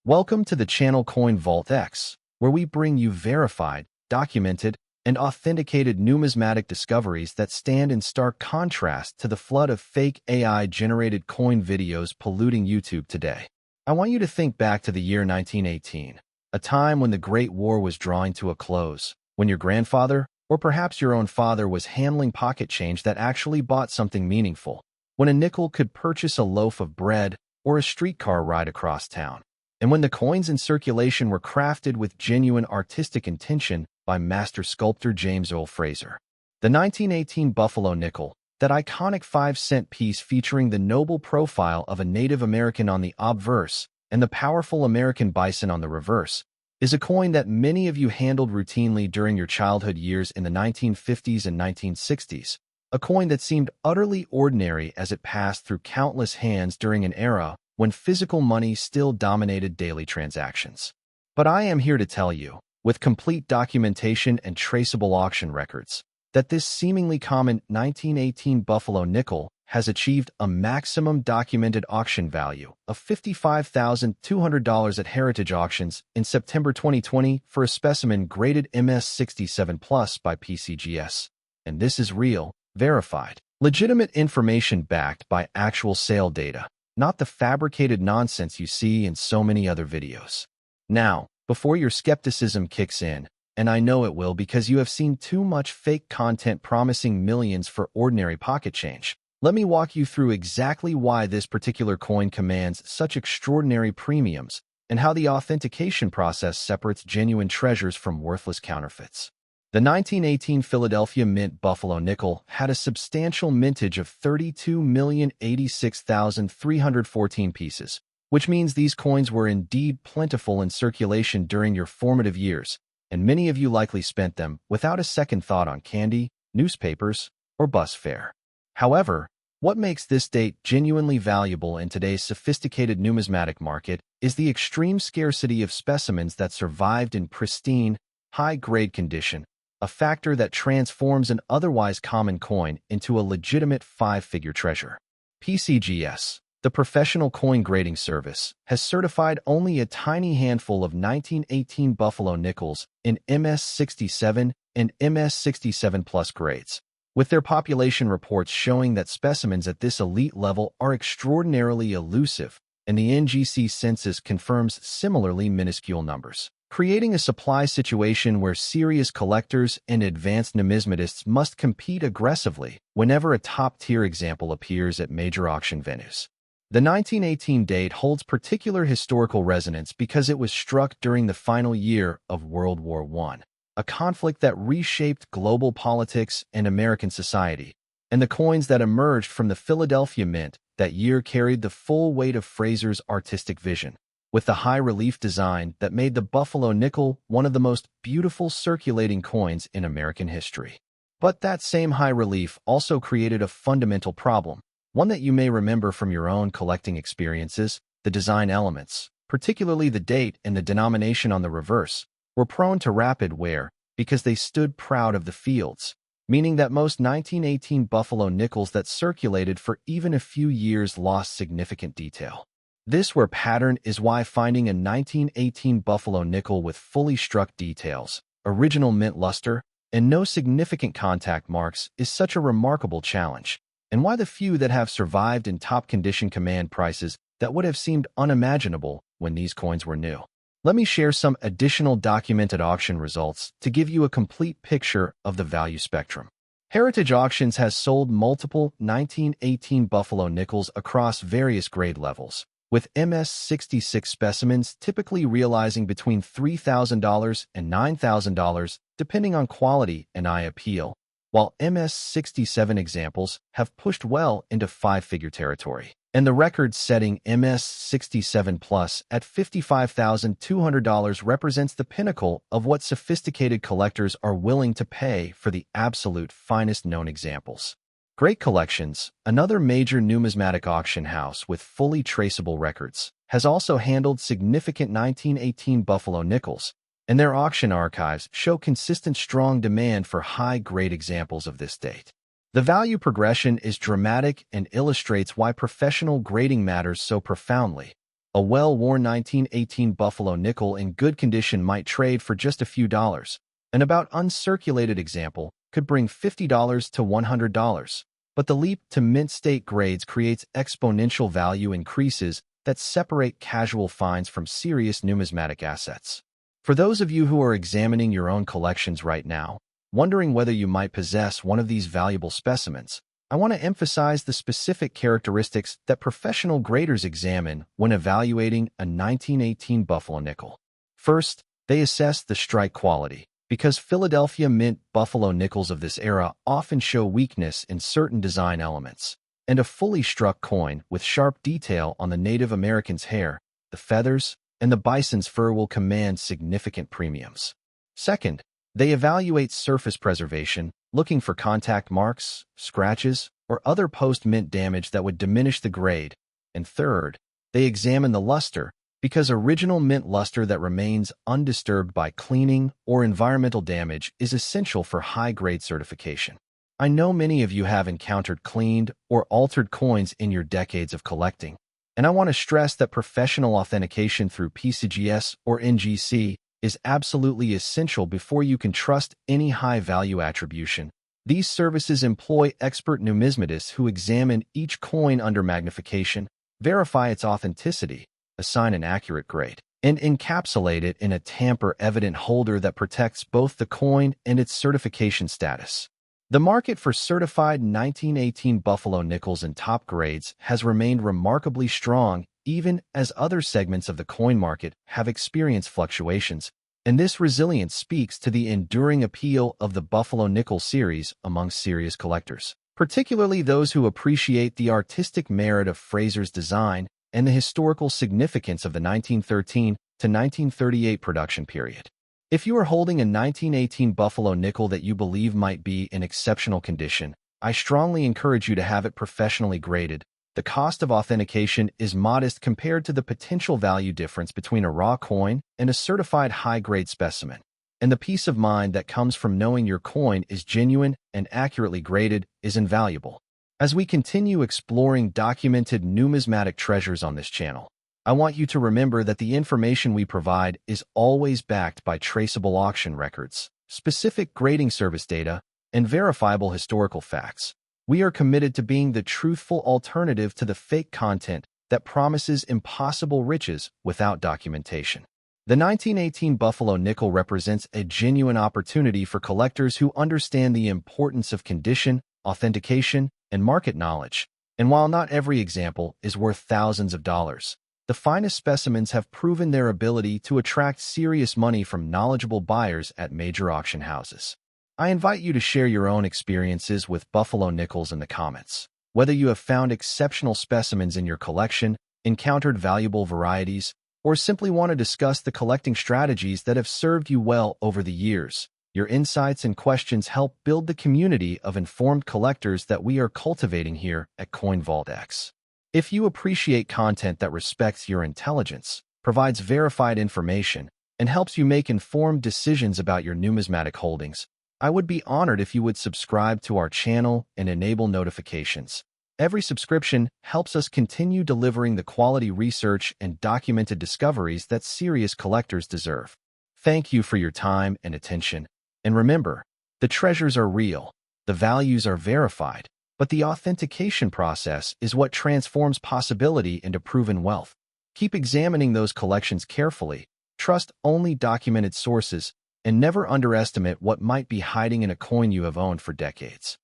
Welcome to the channel Coin Vault X, where we bring you verified, documented, and authenticated numismatic discoveries that stand in stark contrast to the flood of fake AI-generated coin videos polluting YouTube today. I want you to think back to the year 1918, a time when the Great War was drawing to a close, when your grandfather, or perhaps your own father, was handling pocket change that actually bought something meaningful, when a nickel could purchase a loaf of bread or a streetcar ride across town, and when the coins in circulation were crafted with genuine artistic intention by master sculptor James Earl Fraser. The 1918 Buffalo nickel, that iconic 5-cent piece featuring the noble profile of a Native American on the obverse and the powerful American bison on the reverse, is a coin that many of you handled routinely during your childhood years in the 1950s and 1960s, a coin that seemed utterly ordinary as it passed through countless hands during an era when physical money still dominated daily transactions. But I am here to tell you, with complete documentation and traceable auction records, that this seemingly common 1918 Buffalo nickel has achieved a maximum documented auction value of $55,200 at Heritage Auctions in September 2020 for a specimen graded MS67 Plus by PCGS. And this is real, verified, legitimate information backed by actual sale data, not the fabricated nonsense you see in so many other videos. Now, before your skepticism kicks in, and I know it will because you have seen too much fake content promising millions for ordinary pocket change, let me walk you through exactly why this particular coin commands such extraordinary premiums and how the authentication process separates genuine treasures from worthless counterfeits. The 1918 Philadelphia Mint Buffalo nickel had a substantial mintage of 32,086,314 pieces, which means these coins were indeed plentiful in circulation during your formative years, and many of you likely spent them without a second thought on candy, newspapers, or bus fare. However, what makes this date genuinely valuable in today's sophisticated numismatic market is the extreme scarcity of specimens that survived in pristine, high-grade condition, a factor that transforms an otherwise common coin into a legitimate five-figure treasure. PCGS, the professional coin grading service, has certified only a tiny handful of 1918 Buffalo nickels in MS67 and MS67 Plus grades, with their population reports showing that specimens at this elite level are extraordinarily elusive, and the NGC census confirms similarly minuscule numbers, creating a supply situation where serious collectors and advanced numismatists must compete aggressively whenever a top-tier example appears at major auction venues. The 1918 date holds particular historical resonance because it was struck during the final year of World War I, a conflict that reshaped global politics and American society, and the coins that emerged from the Philadelphia Mint that year carried the full weight of Fraser's artistic vision, with the high-relief design that made the Buffalo nickel one of the most beautiful circulating coins in American history. But that same high relief also created a fundamental problem, one that you may remember from your own collecting experiences. The design elements, particularly the date and the denomination on the reverse, were prone to rapid wear because they stood proud of the fields, meaning that most 1918 Buffalo nickels that circulated for even a few years lost significant detail. This wear pattern is why finding a 1918 Buffalo nickel with fully struck details, original mint luster, and no significant contact marks is such a remarkable challenge, and why the few that have survived in top condition command prices that would have seemed unimaginable when these coins were new. Let me share some additional documented auction results to give you a complete picture of the value spectrum. Heritage Auctions has sold multiple 1918 Buffalo nickels across various grade levels, with MS66 specimens typically realizing between $3,000 and $9,000 depending on quality and eye appeal, while MS67 examples have pushed well into five-figure territory, and the record-setting MS67 Plus at $55,200 represents the pinnacle of what sophisticated collectors are willing to pay for the absolute finest known examples. GreatCollections, another major numismatic auction house with fully traceable records, has also handled significant 1918 Buffalo nickels, and their auction archives show consistent strong demand for high-grade examples of this date. The value progression is dramatic and illustrates why professional grading matters so profoundly. A well-worn 1918 Buffalo nickel in good condition might trade for just a few dollars. An about uncirculated example could bring $50 to $100. But the leap to mint-state grades creates exponential value increases that separate casual finds from serious numismatic assets. For those of you who are examining your own collections right now, wondering whether you might possess one of these valuable specimens, I want to emphasize the specific characteristics that professional graders examine when evaluating a 1918 Buffalo nickel. First, they assess the strike quality, because Philadelphia Mint Buffalo nickels of this era often show weakness in certain design elements, and a fully struck coin with sharp detail on the Native American's hair, the feathers, and the bison's fur will command significant premiums. Second, they evaluate surface preservation, looking for contact marks, scratches, or other post-mint damage that would diminish the grade. And third, they examine the luster, because original mint luster that remains undisturbed by cleaning or environmental damage is essential for high-grade certification. I know many of you have encountered cleaned or altered coins in your decades of collecting, and I want to stress that professional authentication through PCGS or NGC is absolutely essential before you can trust any high-value attribution. These services employ expert numismatists who examine each coin under magnification, verify its authenticity, assign an accurate grade, and encapsulate it in a tamper-evident holder that protects both the coin and its certification status. The market for certified 1918 Buffalo nickels in top grades has remained remarkably strong even as other segments of the coin market have experienced fluctuations, and this resilience speaks to the enduring appeal of the Buffalo nickel series among serious collectors, particularly those who appreciate the artistic merit of Fraser's design and the historical significance of the 1913 to 1938 production period. If you are holding a 1918 Buffalo nickel that you believe might be in exceptional condition, I strongly encourage you to have it professionally graded. The cost of authentication is modest compared to the potential value difference between a raw coin and a certified high-grade specimen, and the peace of mind that comes from knowing your coin is genuine and accurately graded is invaluable. As we continue exploring documented numismatic treasures on this channel, I want you to remember that the information we provide is always backed by traceable auction records, specific grading service data, and verifiable historical facts. We are committed to being the truthful alternative to the fake content that promises impossible riches without documentation. The 1918 Buffalo nickel represents a genuine opportunity for collectors who understand the importance of condition, authentication, and market knowledge. And while not every example is worth thousands of dollars, the finest specimens have proven their ability to attract serious money from knowledgeable buyers at major auction houses. I invite you to share your own experiences with Buffalo nickels in the comments. Whether you have found exceptional specimens in your collection, encountered valuable varieties, or simply want to discuss the collecting strategies that have served you well over the years, your insights and questions help build the community of informed collectors that we are cultivating here at CoinVaultX. If you appreciate content that respects your intelligence, provides verified information, and helps you make informed decisions about your numismatic holdings, I would be honored if you would subscribe to our channel and enable notifications. Every subscription helps us continue delivering the quality research and documented discoveries that serious collectors deserve. Thank you for your time and attention. And remember, the treasures are real, the values are verified, but the authentication process is what transforms possibility into proven wealth. Keep examining those collections carefully, trust only documented sources, and never underestimate what might be hiding in a coin you have owned for decades.